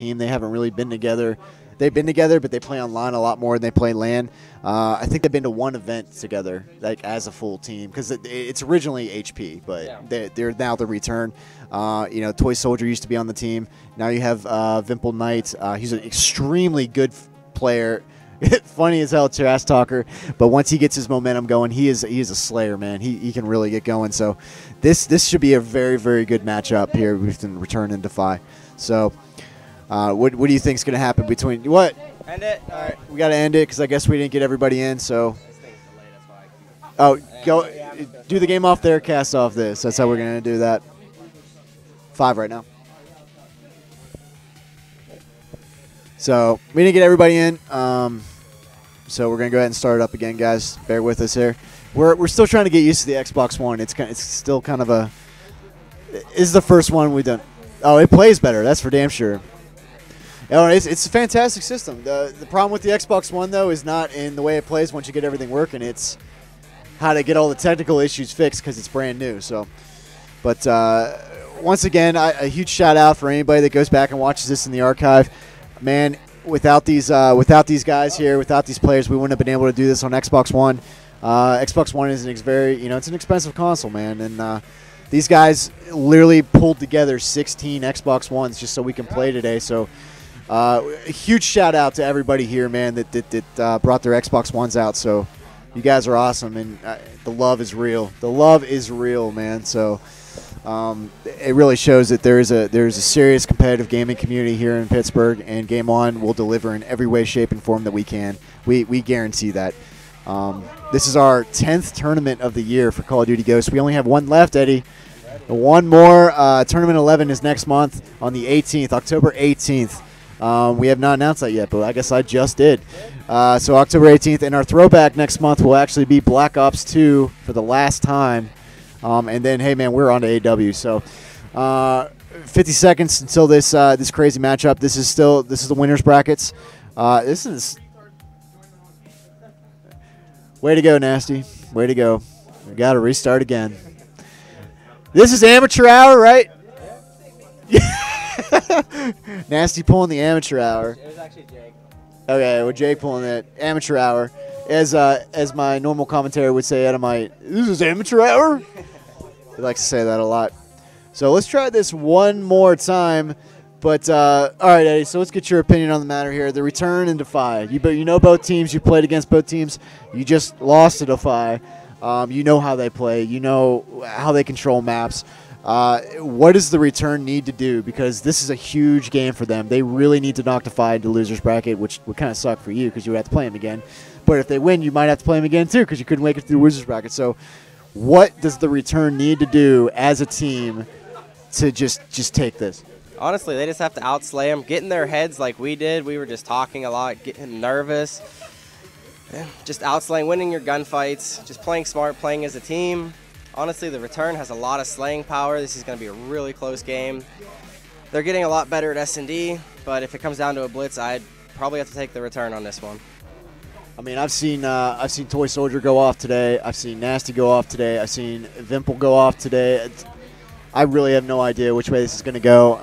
team. They haven't really been together. They've been together, but they play online a lot more than they play LAN. I think they've been to one event together, like as a full team, because it's originally HP, but they're now the return. Toy Soldier used to be on the team. Now you have Vimple Knight. He's an extremely good player. Funny as hell, trash talker, but once he gets his momentum going, he is a slayer, man. He can really get going. So this should be a very, very good matchup here between Return and Defy. So what do you think is going to happen between what? End it. All right, we got to end it because I guess we didn't get everybody in. So go do the game off there, cast off this. That's how we're going to do that. 5 right now. So we didn't get everybody in, so we're gonna go ahead and start it up again, guys. Bear with us here. We're still trying to get used to the Xbox One. It's still kind of a. This is the first one we've done. Oh, it plays better. That's for damn sure. It's a fantastic system. The problem with the Xbox One though is not in the way it plays once you get everything working. It's how to get all the technical issues fixed because it's brand new. So, but once again, a huge shout out for anybody that goes back and watches this in the archive. Man, without these guys here, without these players, we wouldn't have been able to do this on Xbox One. Xbox One is it's an expensive console, man, and these guys literally pulled together 16 Xbox Ones just so we can play today. So, a huge shout out to everybody here, man, that brought their Xbox Ones out. So, you guys are awesome, and the love is real. The love is real, man. So. It really shows that there's a serious competitive gaming community here in Pittsburgh, and Game On will deliver in every way, shape, and form that we can. We guarantee that. This is our 10th tournament of the year for Call of Duty Ghosts. We only have one left, Eddie. One more. Tournament 11 is next month on the 18th, October 18th. We have not announced that yet, but I guess I just did. So October 18th, and our throwback next month will actually be Black Ops 2 for the last time. And then, hey, man, we're on to AW. So 50 seconds until this crazy matchup. This is the winners brackets. This is way to go, Nasty. Way to go. We got to restart again. This is amateur hour, right? Nasty pulling the amateur hour. It was actually Jake. Okay, well, Jake pulling it. Amateur hour. As my normal commentator would say, this is amateur hour? He likes to say that a lot. So let's try this one more time. But, all right, Eddie, so let's get your opinion on the matter here. The Return and Defy. You know both teams. You played against both teams. You just lost to Defy. You know how they play. You know how they control maps. What does the Return need to do? Because this is a huge game for them. They really need to knock Defy into losers bracket, which would kind of suck for you because you would have to play them again. But if they win, you might have to play them again, too, because you couldn't make it through the losers bracket. So what does the Return need to do as a team to just take this? Honestly, they just have to outslay them, get in their heads like we did. We were just talking a lot, getting nervous. Just outslaying, winning your gunfights, just playing smart, playing as a team. Honestly, the Return has a lot of slaying power. This is going to be a really close game. They're getting a lot better at S&D, but if it comes down to a blitz, I'd probably have to take the Return on this one. I mean, I've seen Toy Soldier go off today. I've seen Nasty go off today. I've seen Vimple go off today. I really have no idea which way this is going to go.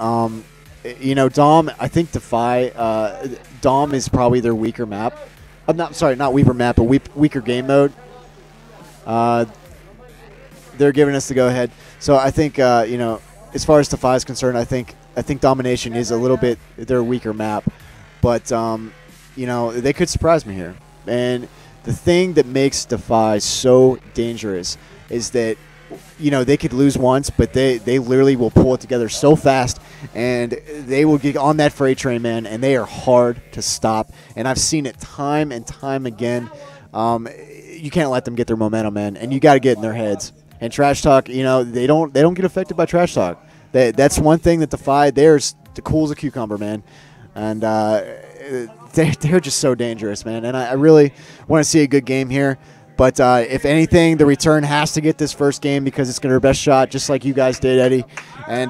Dom, I think Defy, Dom is probably their weaker map. Not weaker map, but weaker game mode. They're giving us the go-ahead. So I think, as far as Defy is concerned, I think Domination is a little bit their weaker map. But, they could surprise me here. And the thing that makes Defy so dangerous is that, they could lose once, but they literally will pull it together so fast, and they will get on that freight train, man, and they are hard to stop. And I've seen it time and time again. You can't let them get their momentum, man, and you got to get in their heads. And trash talk, they don't get affected by trash talk. That's one thing that Defy, there's the cool as a cucumber, man. And they're just so dangerous, man. And I really want to see a good game here. But if anything, the Return has to get this first game because it's their best shot, just like you guys did, Eddie. And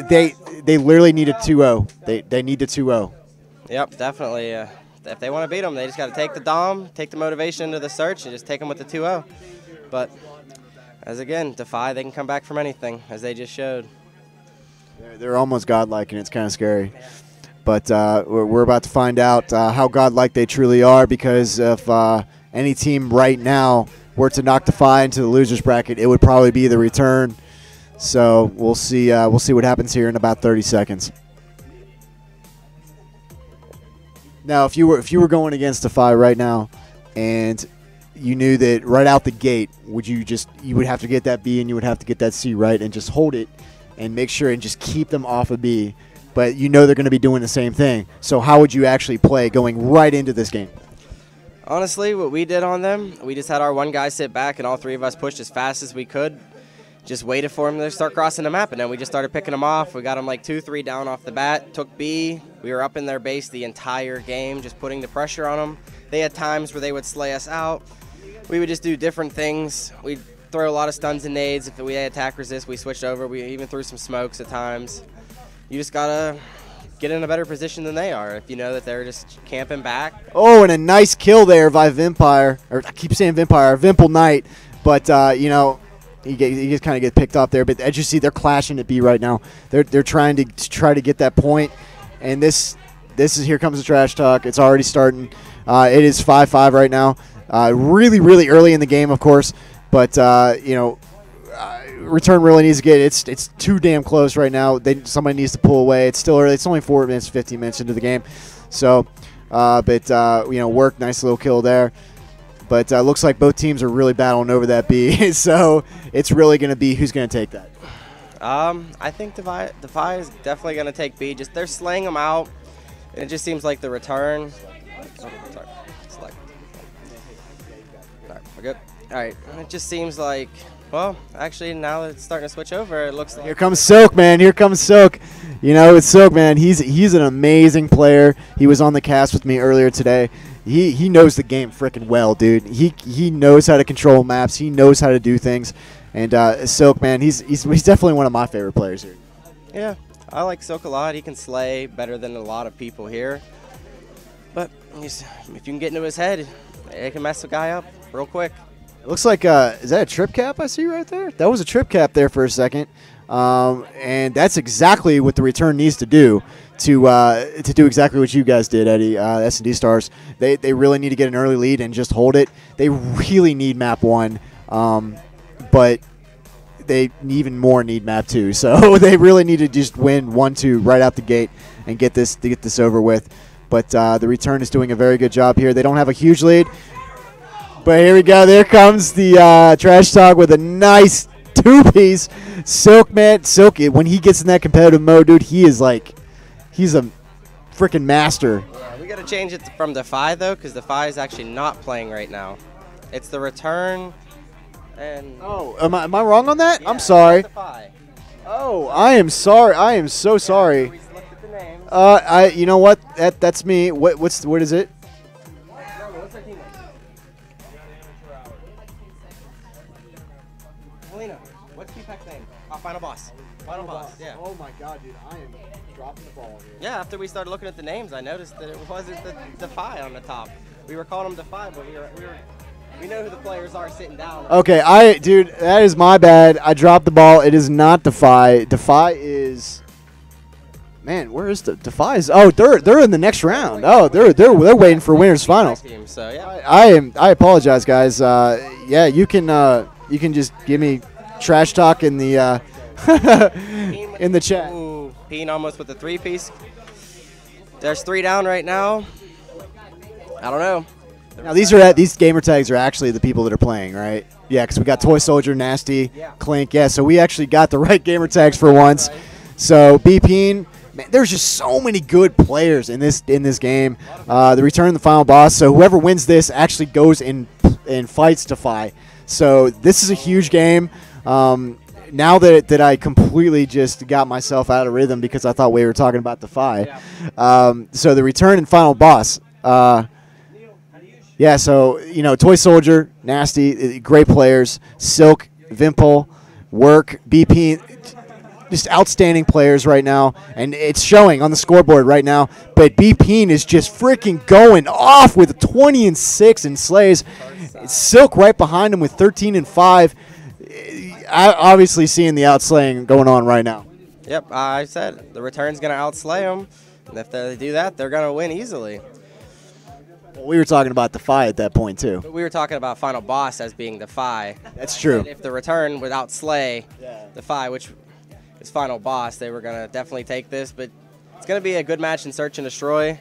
they literally need a 2-0. They need a 2-0. Yep, definitely. If they want to beat them, they just got to take the Dom, take the motivation into the search, and just take them with the 2-0. But, as again, Defy, they can come back from anything, as they just showed. They're almost godlike, and it's kind of scary. But we're about to find out how godlike they truly are, because if any team right now were to knock Defy into the losers bracket, it would probably be the Return. So we'll see. We'll see what happens here in about 30 seconds. Now, if you were going against Defy right now, and you knew that right out the gate, you would have to get that B and you would have to get that C right, and just hold it and make sure and just keep them off of B. But you know they're going to be doing the same thing. So how would you actually play going right into this game? Honestly, what we did on them, we just had our one guy sit back, and all three of us pushed as fast as we could. Just waited for him to start crossing the map, and then we just started picking them off. We got them like 2-3 down off the bat, took B. We were up in their base the entire game, just putting the pressure on them. They had times where they would slay us out. We would just do different things. We'd throw a lot of stuns and nades. If we had attack resist, we switched over. We even threw some smokes at times. You just got to get in a better position than they are if you know that they're just camping back. Oh, and a nice kill there by Vimpire. Or I keep saying Vimpire, Vimple Knight. But, you know, he just kind of get picked up there. But as you see, they're clashing at B right now. They're trying to get that point. And this is, here comes the trash talk. It's already starting. It is 5-5 right now. Really, really early in the game, of course. But, you know, Return really needs to get it. It's too damn close right now. Somebody needs to pull away. It's still early. It's only 4 minutes, 15 minutes into the game. So, but you know, Work, nice little kill there. But looks like both teams are really battling over that B. So it's really going to be who's going to take that. I think Defy is definitely going to take B. Just they're slaying them out. And it just seems like the Return. Oh, sorry. Select. All right, we're good. All right. It just seems like. Well, actually, now that it's starting to switch over, it looks like... Here comes Silk, man. Here comes Silk. You know, it's Silk, man. He's an amazing player. He was on the cast with me earlier today. He knows the game freaking well, dude. He knows how to control maps. He knows how to do things. And Silk, man, he's definitely one of my favorite players here. Yeah, I like Silk a lot. He can slay better than a lot of people here. But if you can get into his head, it can mess the guy up real quick. It looks like, is that a trip cap I see right there? That was a trip cap there for a second. And that's exactly what the Return needs to do to do exactly what you guys did, Eddie, S&D Stars. They really need to get an early lead and just hold it. They really need map 1, but they even more need map 2. So they really need to just win 1-2 right out the gate and get this over with. But the Return is doing a very good job here. They don't have a huge lead. But here we go. There comes the trash talk with a nice 2-piece. Silk, man. Silk, when he gets in that competitive mode, dude, he's a freaking master. Yeah, we got to change it from Defy, though, because Defy is actually not playing right now. It's the Return. And oh, am I wrong on that? yeah, I'm sorry. Defy. Oh, I am sorry. I am so sorry. We looked at the names. You know what? That's me. What is it? What's our team name? Helena, what's PPEC's name? Final Boss. Final Boss, yeah. Oh my God, dude, I am dropping the ball here. Yeah, after we started looking at the names, I noticed that it wasn't the Defy on the top. We were calling them Defy, but we know who the players are sitting down. Okay, dude, that is my bad. I dropped the ball. It is not Defy. Defy is. Man, where is the Defy? Oh, they're in the next round. Oh, they're waiting for winners finals. Team, so yeah. I apologize, guys. Yeah, you can just give me trash talk in the in the chat. Ooh, Peen almost with the 3-piece. There's 3 down right now. I don't know. Now these gamer tags are actually the people that are playing, right? Yeah, because we got Toy Soldier, Nasty, Clink. Yeah, so we actually got the right gamer tags for once. So B-Peen, man, there's just so many good players in this game. The Return, the final boss. So whoever wins this actually goes and fights Defy. So this is a huge game. Now that I completely just got myself out of rhythm because I thought we were talking about Defy. So the Return and final boss. Yeah, so, you know, Toy Soldier, Nasty, great players. Silk, Vimple, Work, BP, just outstanding players right now. And it's showing on the scoreboard right now. But BP is just freaking going off with 20-6 in slays. Silk right behind him with 13-5. Obviously seeing the outslaying going on right now. Yep, I said the Return's going to outslay them. And if they do that, they're going to win easily. Well, we were talking about Defy at that point, too. But we were talking about Final Boss as being Defy. That's true. And if the return without Slay, Defy, which is Final Boss, they were going to definitely take this. But it's going to be a good match in Search and Destroy.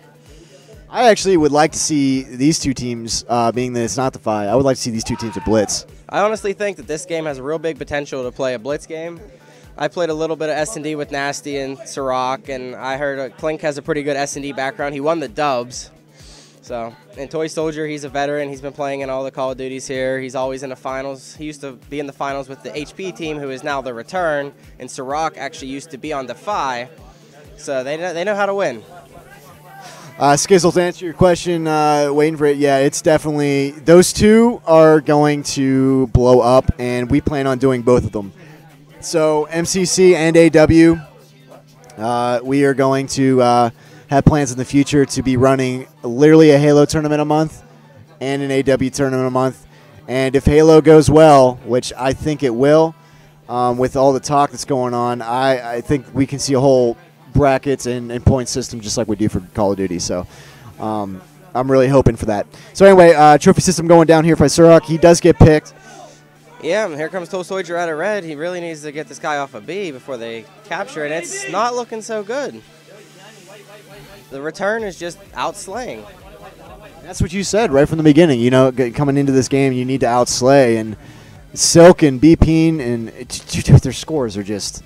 I actually would like to see these two teams, being that it's not Defy, I would like to see these two teams at Blitz. I honestly think that this game has a real big potential to play a Blitz game. I played a little bit of S&D with Nasty and Ciroc, and I heard Clink has a pretty good S&D background. He won the dubs. So, and Toy Soldier, he's a veteran. He's been playing in all the Call of Duties here. He's always in the finals. He used to be in the finals with the HP team, who is now the Return, and Ciroc actually used to be on Defy. So they know how to win. Skizzle, to answer your question, waiting for it, yeah, it's definitely, those two are going to blow up, and we plan on doing both of them. So MCC and AW, we are going to have plans in the future to be running literally a Halo tournament a month and an AW tournament a month. And if Halo goes well, which I think it will, with all the talk that's going on, I think we can see a whole brackets and point system just like we do for Call of Duty. So I'm really hoping for that. So anyway, trophy system going down here for Ciroc. He does get picked. Yeah, and here comes Toy Soldier out of red. He really needs to get this guy off of B before they capture it. It's not looking so good. The Return is just outslaying. That's what you said right from the beginning. You know, coming into this game, you need to outslay. And Silk and B-Peen, and their scores are just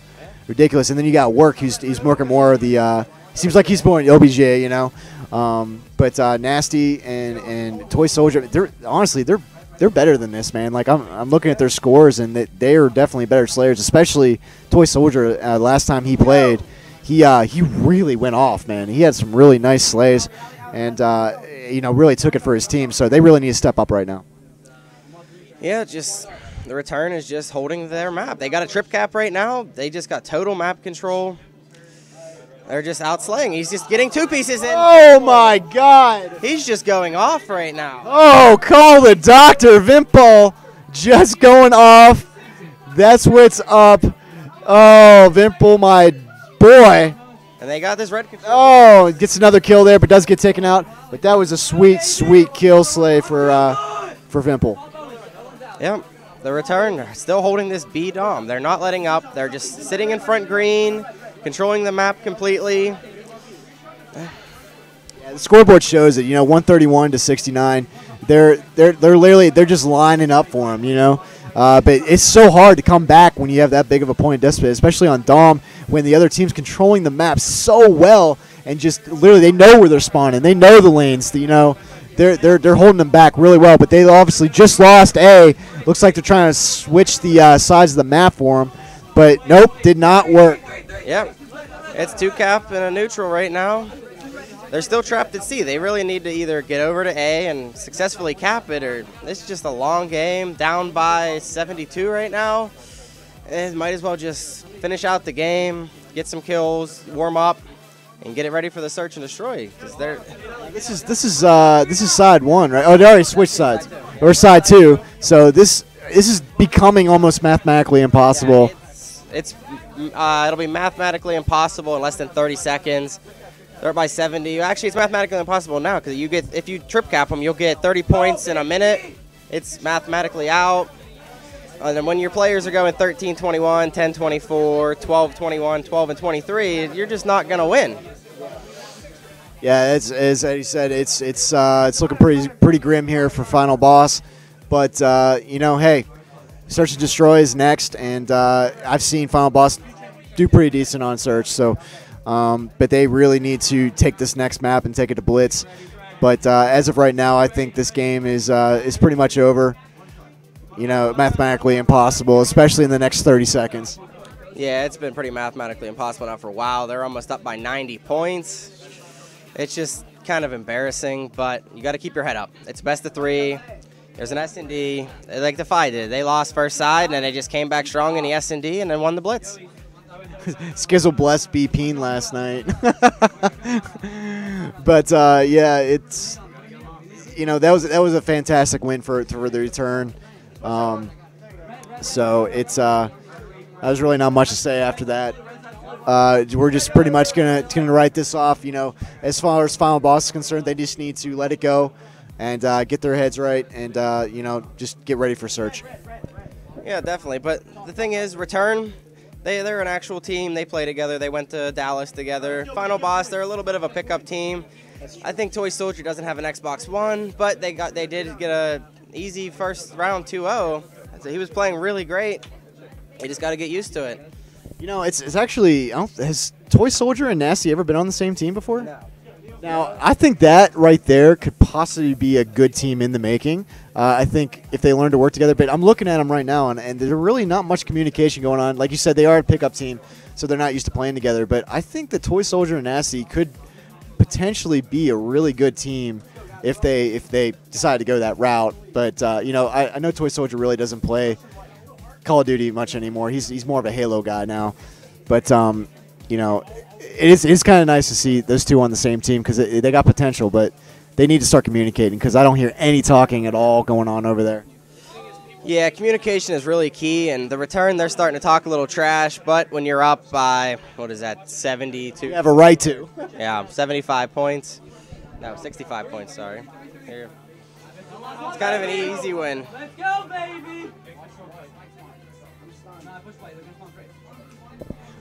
ridiculous. And then you got Work. He's working more of the seems like he's more an OBJ, you know. But Nasty and Toy Soldier, they're better than this, man. Like I'm looking at their scores, and they are definitely better slayers. Especially Toy Soldier. Last time he played, he really went off, man. He had some really nice slays, and really took it for his team. So they really need to step up right now. Yeah, just the Return is just holding their map. They got a trip cap right now. They just got total map control. They're just outslaying. He's just getting two pieces in. Oh, my God. He's just going off right now. Oh, call the doctor. Vimpol just going off. That's what's up. Oh, Vimpol, my boy. And they got this red control. Oh, gets another kill there, but does get taken out. But that was a sweet, sweet kill slay for Vimpol. Yep. The Return are still holding this B dom. They're not letting up. They're just sitting in front green, controlling the map completely. Yeah, the scoreboard shows it. 131 to 69. They're just lining up for him. But it's so hard to come back when you have that big of a point deficit, especially on Dom, when the other team's controlling the map so well and just literally they know where they're spawning, they know the lanes. They're holding them back really well, but they obviously just lost A. Looks like they're trying to switch the sides of the map for them, but nope, did not work. Yep, it's 2 cap and a neutral right now. They're still trapped at C. They really need to either get over to A and successfully cap it, or it's just a long game, down by 72 right now. And might as well just finish out the game, get some kills, warm up, and get it ready for the Search and Destroy. Because they're this is side 1, right? Oh, they already switched sides, or side 2. So this is becoming almost mathematically impossible. Yeah, it'll be mathematically impossible in less than 30 seconds. They're by 70. Actually, it's mathematically impossible now because if you trip cap them, you'll get 30 points in a minute. It's mathematically out. And then when your players are going 13-21, 10-24, 12-21, 12-23, you're just not going to win. Yeah, as Eddie said, it's looking pretty grim here for Final Boss. But hey, Search and Destroy is next, and I've seen Final Boss do pretty decent on Search. So. But they really need to take this next map and take it to Blitz. But as of right now, I think this game is pretty much over. Mathematically impossible, especially in the next 30 seconds. Yeah, it's been pretty mathematically impossible now for a while. They're almost up by 90 points. It's just kind of embarrassing, but you got to keep your head up. It's best of 3. There's an S&D. Like Defy did. They lost first side, and then they just came back strong in the S&D and then won the Blitz. Skizzle blessed B-Peen last night. But yeah, it's that was a fantastic win for the Return. So it's there's really not much to say after that. we're just pretty much gonna write this off. You know, as far as Final Boss is concerned, they just need to let it go and get their heads right, and you know, just get ready for Search. Yeah, definitely. But the thing is, Return, they're an actual team. They play together. They went to Dallas together. Final Boss, they're a little bit of a pickup team. I think Toy Soldier doesn't have an Xbox One, but they did get a easy first round 2-0. So he was playing really great. They just got to get used to it. You know, it's actually, has Toy Soldier and Nasty ever been on the same team before? No. Now, I think that right there could possibly be a good team in the making. I think if they learn to work together. But I'm looking at them right now, and there's really not much communication going on. Like you said, they are a pickup team, so they're not used to playing together. But I think the Toy Soldier and Nasty could potentially be a really good team if they decide to go that route. But, you know, I know Toy Soldier really doesn't play Call of Duty much anymore. He's more of a Halo guy now. But, you know, it is kind of nice to see those two on the same team because they got potential, but they need to start communicating because I don't hear any talking at all going on over there. Yeah, communication is really key, and the Return, they're starting to talk a little trash, but when you're up by, what is that, 72? You have a right to. Yeah, 75 points. No, 65 points, sorry. Here. It's kind of an easy win. Let's go, baby!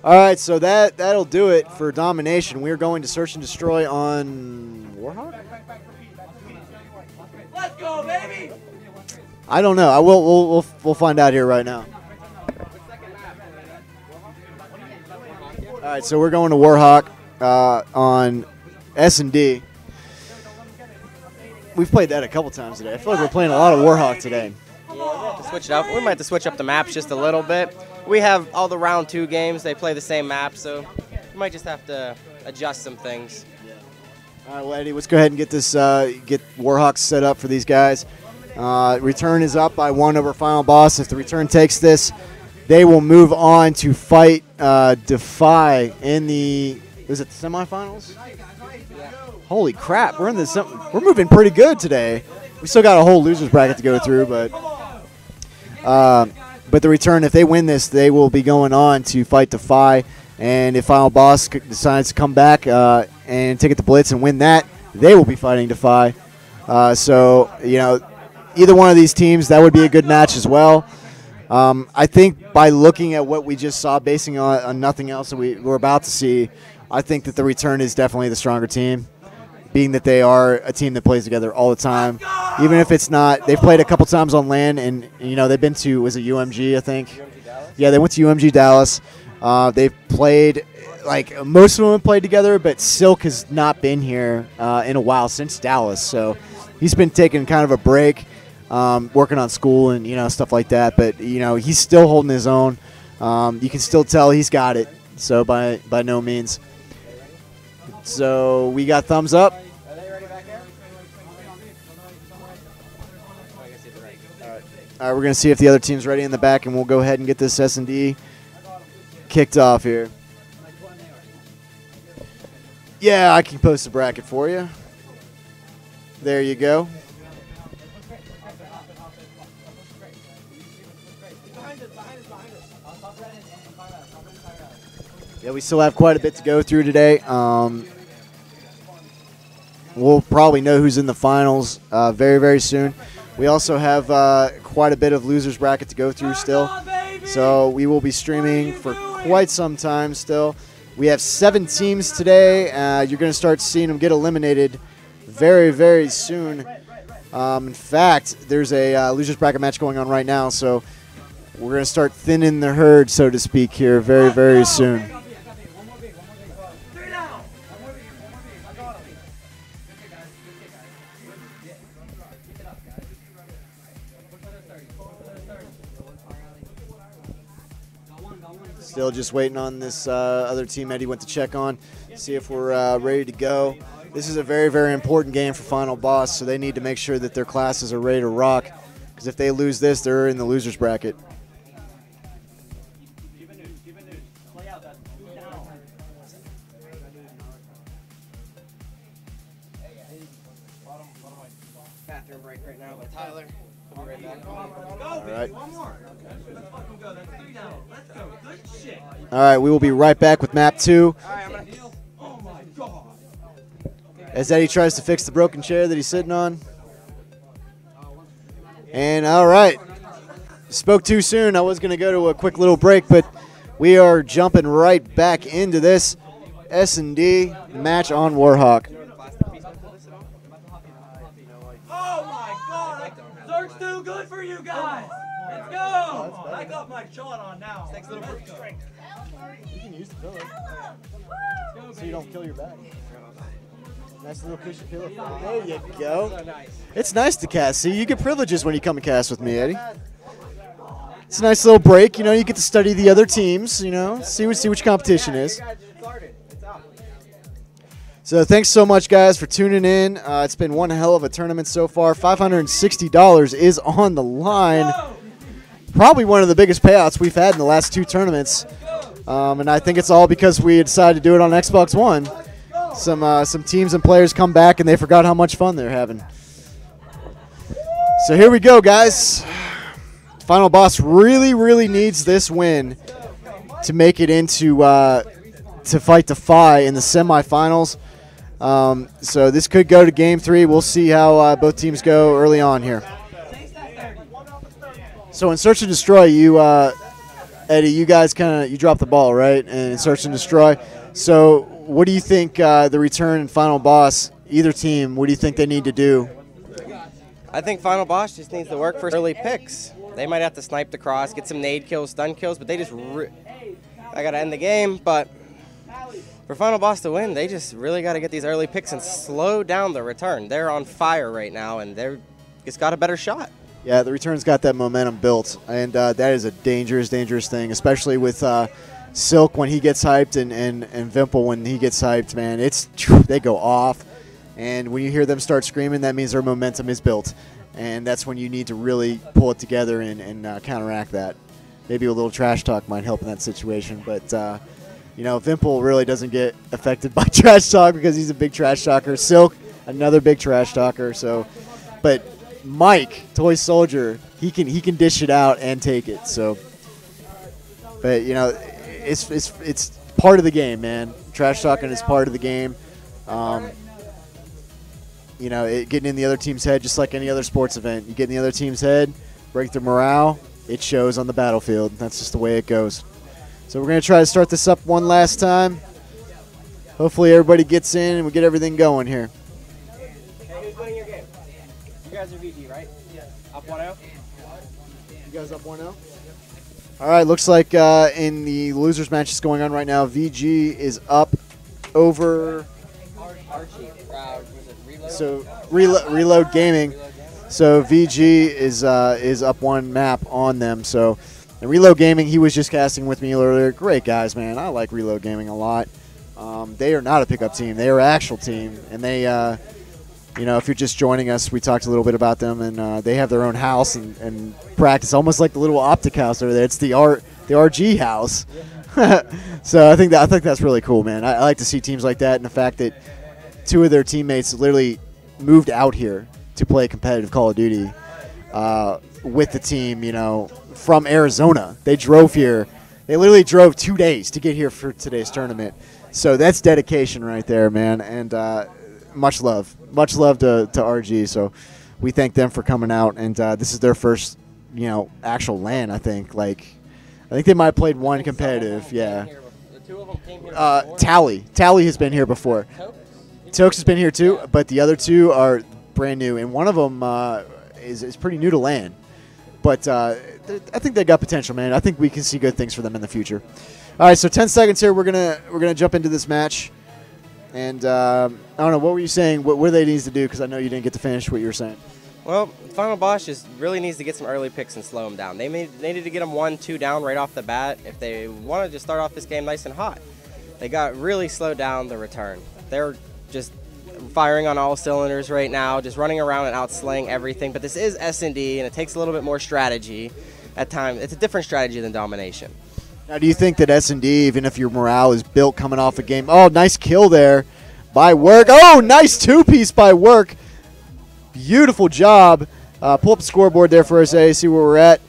All right, so that'll do it for domination. We're going to Search and Destroy on Warhawk? Let's go, baby! I don't know. We'll find out here right now. All right, so we're going to Warhawk on S&D. We've played that a couple times today. I feel like we're playing a lot of Warhawk today. To switch it up, we might have to switch up the maps just a little bit. We have all the round 2 games. They play the same map, so we might just have to adjust some things. All right, well, Eddie, let's go ahead and get this get Warhawks set up for these guys. Return is up by 1 over Final Boss. If the Return takes this, they will move on to fight Defy in the semifinals? Holy crap, we're moving pretty good today. We still got a whole losers bracket to go through, but the Return, if they win this, they will be going on to fight Defy. And if Final Boss decides to come back and take it to Blitz and win that, they will be fighting Defy. So, you know, either one of these teams, that would be a good match as well. I think by looking at what we just saw, basing on nothing else that we're about to see, I think that the Return is definitely the stronger team, being that they are a team that plays together all the time. Even if it's not, they've played a couple times on LAN, and, you know, they've been to, was it UMG, I think? UMG Dallas? Yeah, they went to UMG Dallas. They've played, like, most of them have played together, but Silk has not been here in a while since Dallas. So he's been taking kind of a break, working on school and, you know, stuff like that. But, you know, he's still holding his own. You can still tell he's got it. So by no means. So we got thumbs up. Are they ready back here? All right, we're going to see if the other team's ready in the back, and we'll go ahead and get this S&D kicked off here. Yeah, I can post a bracket for you. There you go. Yeah, we still have quite a bit to go through today. We'll probably know who's in the finals very, very soon. We also have quite a bit of losers bracket to go through still. So we will be streaming for quite some time still. We have 7 teams today. You're going to start seeing them get eliminated very, very soon. In fact, there's a losers bracket match going on right now. So we're going to start thinning the herd, so to speak, here very, very soon. Still just waiting on this other team Eddie went to check on, see if we're ready to go. This is a very, very important game for Final Boss, so they need to make sure that their classes are ready to rock, because if they lose this, they're in the losers bracket. Bathroom break right now by Tyler. Go, baby. right. One more. Let's fucking go. That's 3 down. Let's go. Good shit. All right, we will be right back with map 2 Oh my god. as Eddie tries to fix the broken chair that he's sitting on. And all right, spoke too soon. I was going to go to a quick little break, but we are jumping right back into this S&D match on Warhawk. Oh my god. Zerg's too good for you guys. Let's go. I got my shot on now. Let's go. You can use the pillow so you don't kill your back. Nice little cushion pillow. There you go. It's nice to cast. See, you get privileges when you come and cast with me, Eddie. It's a nice little break. You know, you get to study the other teams. You know, see which competition is. So thanks so much, guys, for tuning in. It's been one hell of a tournament so far. $560 is on the line. Probably one of the biggest payouts we've had in the last 2 tournaments. And I think it's all because we decided to do it on Xbox One. Some teams and players come back and they forgot how much fun they're having. So here we go, guys. Final Boss really needs this win to make it into to fight Defy in the semifinals. So this could go to Game 3. We'll see how both teams go early on here. So in Search and Destroy, you Eddie, you guys you dropped the ball, right? And in Search and Destroy. So what do you think the return and Final Boss, either team, what do you think they need to do? I think Final Boss just needs to work for early picks. They might have to snipe the cross, get some nade kills, stun kills, but they just I got to end the game, but for Final Boss to win, they just really got to get these early picks and slow down the return. They're on fire right now, and they're just got a better shot. Yeah, the return's got that momentum built, and that is a dangerous thing, especially with Silk when he gets hyped and Vimple when he gets hyped, man. They go off, and when you hear them start screaming, that means their momentum is built, and that's when you need to really pull it together and counteract that. Maybe a little trash talk might help in that situation, but you know, Vimple really doesn't get affected by trash talk because he's a big trash talker. Silk, another big trash talker. So, but Mike, Toy Soldier, he can dish it out and take it. So, but you know, it's part of the game, man. Trash talking is part of the game. You know, getting in the other team's head, just like any other sports event. You get in the other team's head, break their morale, it shows on the battlefield. That's just the way it goes. So we're going to try to start this up one last time. Hopefully everybody gets in and we get everything going here. Hey, who's winning your game? You guys are VG, right? Yeah. Up 1-0? You guys up 1-0? All right, looks like in the losers match that's going on right now, VG is up over... Archie, was it Reload? So Reload Gaming. So VG is up one map on them. So and Reload Gaming, he was just casting with me earlier. Great guys, man. I like Reload Gaming a lot. They are not a pickup team. They are an actual team. And they, you know, if you're just joining us, we talked a little bit about them. And they have their own house and practice, almost like the little Optic house over there. It's the RG house. So I think that's really cool, man. I like to see teams like that, and the fact that 2 of their teammates literally moved out here to play competitive Call of Duty with the team, you know, from Arizona. They drove here. They literally drove 2 days to get here for today's tournament. So that's dedication right there, man. And much love to RG. So we thank them for coming out. And this is their first, you know, actual LAN, I think. I think they might have played one competitive. Yeah. The 2 of them came here before. Tally has been here before. Tokes has been here too, but the other 2 are brand new, and one of them is pretty new to LAN. But I think they got potential, man. I think we can see good things for them in the future. All right, so 10 seconds here. We're gonna jump into this match, and I don't know, what were you saying? What they need to do? Because I know you didn't get to finish what you were saying. Well, Final Boss just really needs to get some early picks and slow them down. They needed to get them 1-2 down right off the bat if they wanted to start off this game nice and hot. They got really slowed down the return. They're just firing on all cylinders right now, just running around and outslaying everything. But this is S&D, and it takes a little bit more strategy at times. It's a different strategy than domination. Now, do you think that S&D, even if your morale is built coming off a game, oh, nice kill there by Work. Oh, nice 2-piece by Work. Beautiful job Pull up the scoreboard there for us, see where we're at.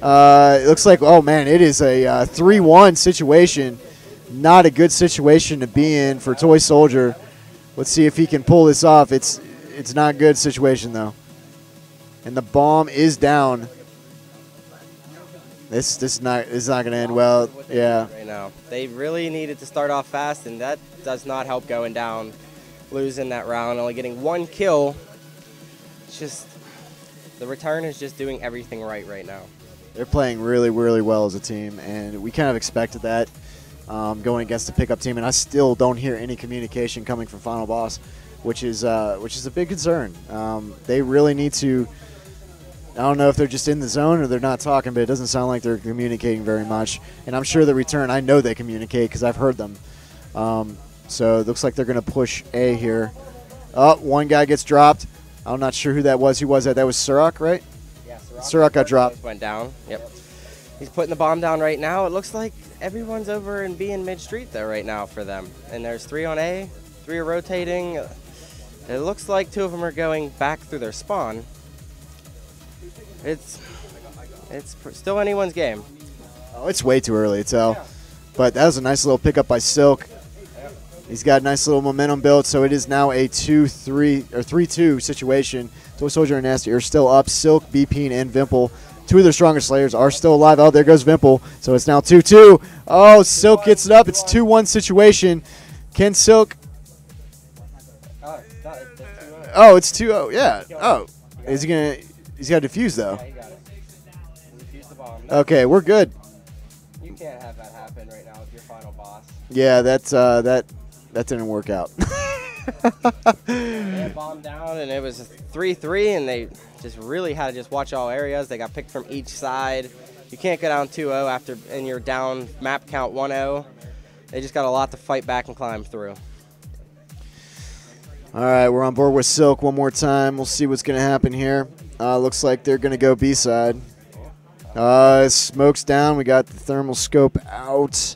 It looks like, oh man, it is a 3-1 situation. Not a good situation to be in for Toy Soldier. Let's see if he can pull this off. It's not a good situation though. And the bomb is down. This is not going to end well. Yeah. Right now, they really needed to start off fast, and that does not help going down, losing that round, only getting 1 kill. It's just the return is just doing everything right now. They're playing really, really well as a team, and we kind of expected that going against a pickup team. And I still don't hear any communication coming from Final Boss, which is a big concern. They really need to. I don't know if they're just in the zone or they're not talking, but it doesn't sound like they're communicating very much. And I'm sure the return, I know they communicate because I've heard them. So it looks like they're going to push A here. Oh, one guy gets dropped. I'm not sure who that was. Who was that? That was Surak, right? Yeah, Surak got dropped. Went down. Yep. He's putting the bomb down right now. It looks like everyone's over in B and mid-street there right now for them. And there's 3 on A. 3 are rotating. It looks like 2 of them are going back through their spawn. It's still anyone's game. Oh, it's way too early to tell. But that was a nice little pickup by Silk. He's got a nice little momentum built, so it is now a 2-3 or 3-2 situation. Toy Soldier and Nasty are still up. Silk, BP, and Vimple, 2 of their strongest Slayers, are still alive. Oh, there goes Vimple. So it's now 2-2. Oh, Silk gets it up. It's 2-1 situation. Can Silk? Oh, it's 2-0. Yeah. Oh, is he gonna? He's got to defuse though. Yeah, he got it. Defuse the bomb. Okay, we're good. You can't have that happen right now with your final boss. Yeah, that didn't work out. They had bomb down, and it was 3-3, and they just really had to just watch all areas. They got picked from each side. You can't go down 2-0 after, and you're down map count 1-0. They just got a lot to fight back and climb through. All right, we're on board with Silk one more time. We'll see what's going to happen here. Looks like they're going to go B side. Smoke's down. We got the thermal scope out.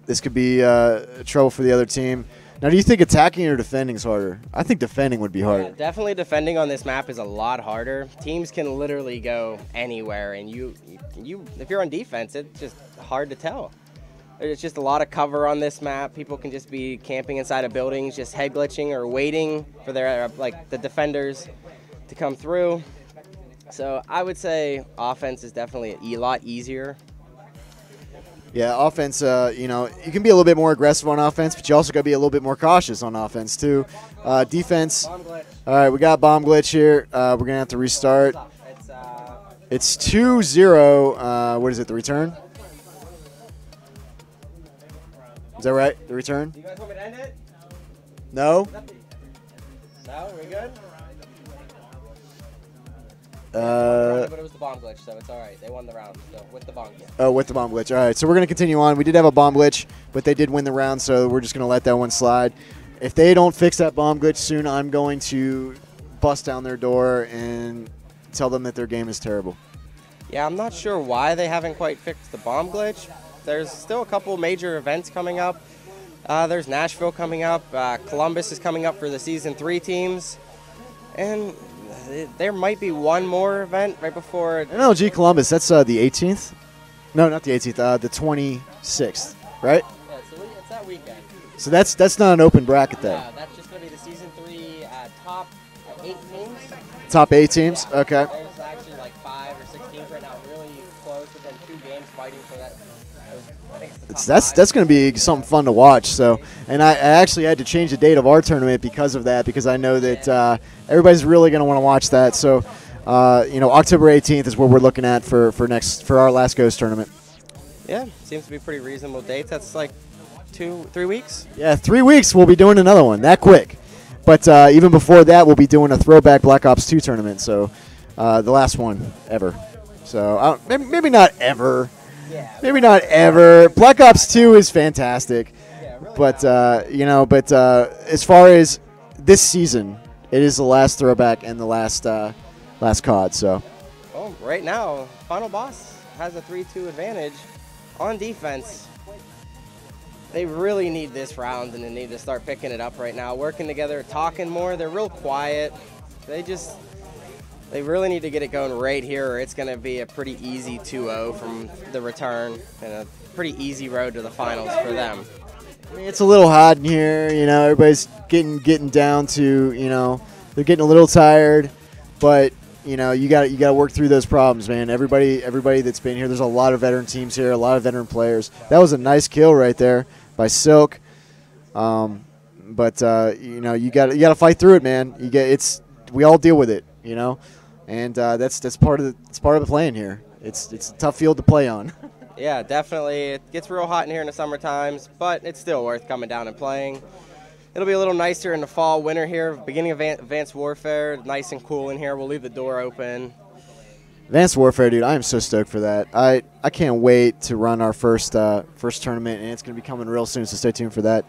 This could be trouble for the other team. Now, do you think attacking or defending is harder? I think defending would be harder. Yeah, definitely defending on this map is a lot harder. Teams can literally go anywhere, and you if you're on defense, it's just hard to tell. There's just a lot of cover on this map. People can just be camping inside of buildings, just head glitching or waiting for their the defenders to come through. So I would say offense is definitely a lot easier. Yeah, offense, you can be a little bit more aggressive on offense, but you also got to be a little bit more cautious on offense, too. Defense, all right, we got bomb glitch here. We're going to have to restart. It's 2-0. What is it, the return? Is that right, the return? You guys want me to end it? No? No, we good? But it was the bomb glitch, so it's all right. They won the round still with the bomb glitch. Oh, with the bomb glitch. All right, so we're going to continue on. We did have a bomb glitch, but they did win the round, so we're just going to let that one slide. If they don't fix that bomb glitch soon, I'm going to bust down their door and tell them that their game is terrible. Yeah, I'm not sure why they haven't quite fixed the bomb glitch. There's still a couple major events coming up. There's Nashville coming up. Columbus is coming up for the Season 3 teams. And there might be one more event right before. NLG Columbus, that's the 18th? No, not the 18th, the 26th, right? Yeah, it's that weekend. So that's not an open bracket there. Yeah, that's just going to be the Season 3 top 8 teams. Top 8 teams? Yeah. Okay. There's actually like 5 or 6 teams right now really close within 2 games fighting for that. I think it's the top That's going to be something fun to watch. So, and I actually had to change the date of our tournament because of that, because I know that everybody's really going to want to watch that. So, October 18th is what we're looking at for our Last Ghost tournament. Yeah, seems to be pretty reasonable dates. That's like 2-3 weeks. Yeah, 3 weeks we'll be doing another one that quick. But even before that, we'll be doing a throwback Black Ops 2 tournament. So, the last one ever. So maybe not ever. Yeah. Maybe not ever. Black Ops 2 is fantastic. Yeah, really But as far as this season, it is the last throwback and the last COD. So. Well, right now, Final Boss has a 3-2 advantage on defense. They really need this round, and they need to start picking it up right now, working together, talking more. They're real quiet. They just They really need to get it going right here, or it's going to be a pretty easy 2-0 from the return and a pretty easy road to the finals for them. I mean, it's a little hot in here, you know. Everybody's getting down to, you know, they're getting a little tired, but you know, you got to work through those problems, man. Everybody that's been here, there's a lot of veteran teams here, a lot of veteran players. That was a nice kill right there by Silk. But you know, you got to fight through it, man. We all deal with it, you know, and that's part of the playing here. It's a tough field to play on. Yeah, definitely. It gets real hot in here in the summer times, but it's still worth coming down and playing. It'll be a little nicer in the fall, winter here, beginning of Advanced Warfare. Nice and cool in here. We'll leave the door open. Advanced Warfare, dude, I am so stoked for that. I can't wait to run our first tournament, and it's going to be coming real soon, so stay tuned for that.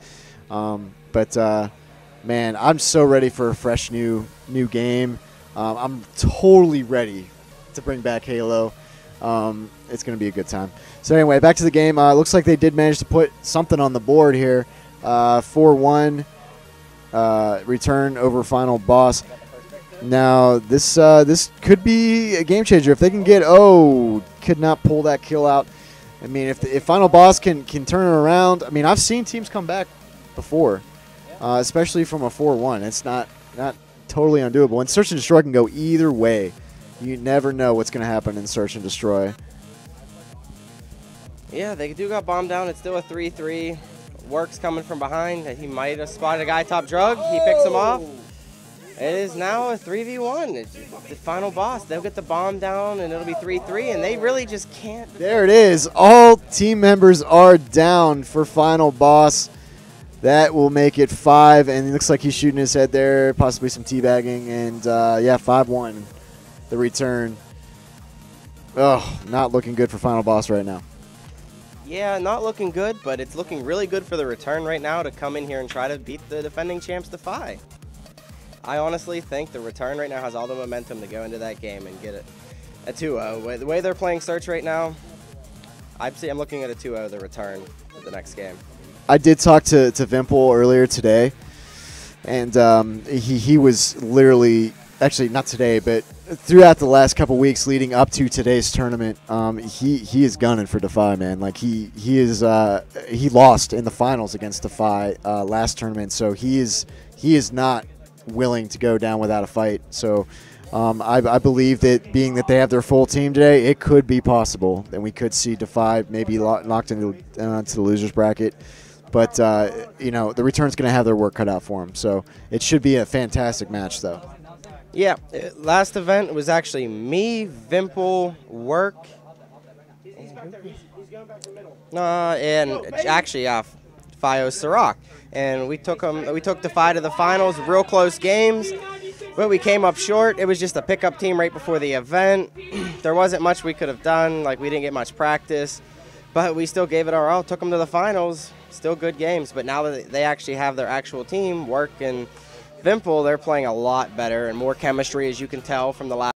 Man, I'm so ready for a fresh new game. I'm totally ready to bring back Halo. It's going to be a good time. So anyway, back to the game. Looks like they did manage to put something on the board here. 4-1 return over final boss. Now this could be a game changer if they can get. Oh, could not pull that kill out. I mean, if final boss can turn it around. I mean, I've seen teams come back before, especially from a 4-1. It's not totally undoable. And Search and Destroy can go either way. You never know what's going to happen in Search and Destroy. Yeah, they do got bombed down. It's still a 3-3. Work's coming from behind. He might have spotted a guy top drug. He picks him off. It is now a 3v1. It's the final boss. They'll get the bomb down, and it'll be 3-3, and they really just can't. There it is. All team members are down for final boss. That will make it 5, and it looks like he's shooting his head there, possibly some teabagging, and yeah, 5-1, the return. Oh, not looking good for final boss right now. Yeah, not looking good, but it's looking really good for the return right now to come in here and try to beat the defending champs Defy. I honestly think the return right now has all the momentum to go into that game and get it a 2-0. The way they're playing Search right now, I'm looking at a 2-0 the return for the next game. I did talk to Vimple earlier today, and he was literally, actually not today, but throughout the last couple weeks leading up to today's tournament, he is gunning for Defy, man. Like he lost in the finals against Defy last tournament, so he is not willing to go down without a fight. So I believe that being that they have their full team today, it could be possible, and we could see Defy maybe knocked into the losers bracket. But you know, the return's going to have their work cut out for them, so it should be a fantastic match, though. Yeah, last event was actually me, Vimple, Work, and actually Fio Sirach, and we took Defy to the finals. Real close games, but we came up short. It was just a pickup team right before the event. There wasn't much we could have done. Like, we didn't get much practice, but we still gave it our all. Took them to the finals. Still good games, but now that they actually have their actual team, Work and Vimple, they're playing a lot better and more chemistry, as you can tell from the last.